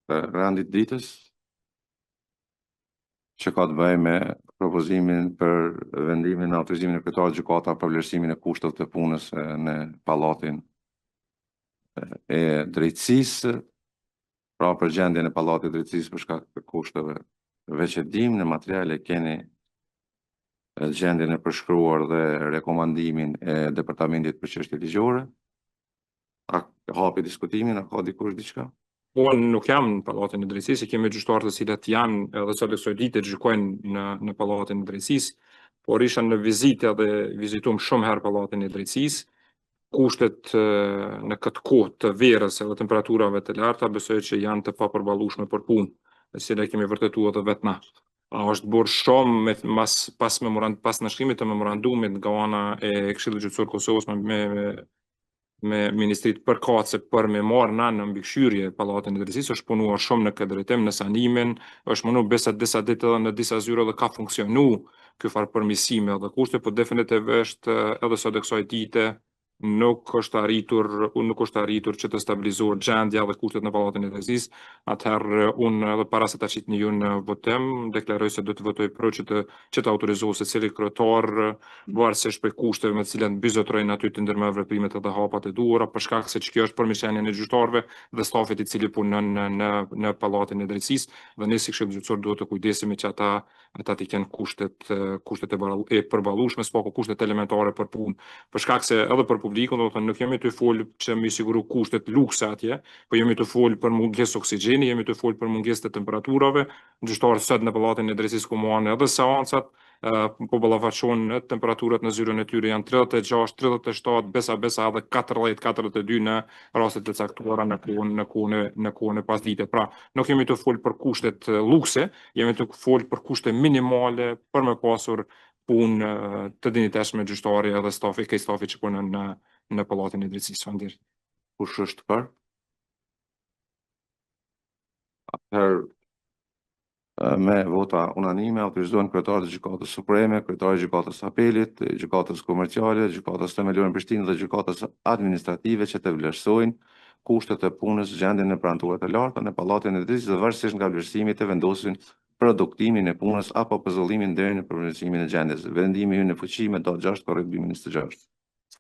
rendit ditës, që ka të bëjë me propozimin për vendimin e autorizimin e kryetarit të gjykatës për vlerësimin e kushteve të punës në Pallatin e Drejtësisë, pra për gjendjen e Pallatit të Drejtësisë për shkak të kushteve. Veç e dim në materiale keni gjendjen e përshkruar dhe rekomandimin e Departamentit për çështje ligjore. A hapi diskutimin, a ka dikush diçka? Unë nuk jam në Pallatin e Drejtësisë, kemi gjyqtarë të cilët janë edhe sot kësaj dite gjykojnë në Pallatin e Drejtësisë, por isha në vizitë dhe vizitum shumë herë Pallatin e Drejtësisë. Kushtet në këtë kohë të verës edhe temperaturave të larta besoj që janë të papërballueshme për punë, e cila kemi vërtetuar edhe vetë na. Është bërë shumë pas nënshkrimit të memorandumit nga ana e Këshillit Gjyqësor Kosovës me ministrit përkatëse për me marrë në mbikëqyrje Pallatin e Drejtësisë, është punuar shumë në këtë drejtim, në sanimin, është punuar disa ditë edhe në disa zyra dhe ka funksionu ky farë përmirësime edhe kushte, por definitivisht edhe sot kësaj dite nuk është arritur që të stabilizohet gjendja dhe kushtet në Pallatin e Drejtësisë. Atëherë unë edhe para se ta qitni ju në votim, deklaroj se do të votoj për që të autorizohet secili kryetar varësisht për kushteve me të cilat bizotrojnë aty të ndërmarrë veprimet edhe hapat e duhura, për shkak se kjo është përmirësinia e gjyqtarëve dhe stafit i cili punon në Pallatin e Drejtësisë, dhe ne si Këshill Gjyqësor duhet të kujdesemi që ata të kenë kushtet e përballueshme, s'po kushtet elementare për punë, për shkak se edhe për publikun, do të thënë nuk jemi të folë që mi siguru kushtet lukse atje, po jemi të folë për mungesë oksigjeni, jemi të folë për mungesë të temperaturave. Gjyqtarët sot në Pallatin e Drejtësisë ku marrin edhe seancat, po ballafaqohen temperaturat në zyrën e tyre janë 36, 37, besa edhe 40, 42 në rastet të caktuara në kohën e pasdites. Pra, nuk jemi të folë për kushtet lukse, jemi të folë për kushte minimale për me pasur punë të dinjiteshme gjyqtari edhe stafi që punon në Pallatin e Drejtësisë. Faleminderit. Kush është për? Atëherë, me vota unanime autorizohen kryetari i Gjykatës Supreme, kryetari i Gjykatës Apelit, Gjykatës Komerciale, Gjykatës Themelore Prishtinë dhe Gjykatës Administrative që të vlerësojnë kushtet e punës, gjendjen e premtuara të larta në Pallatin e Drejtësisë dhe varësisht nga vlerësimit e vendosin produktimin e punës apo pëzullimin deri në përmirësimin e gjendjes. Vendimi hyn në fuqi me datë 6/2026.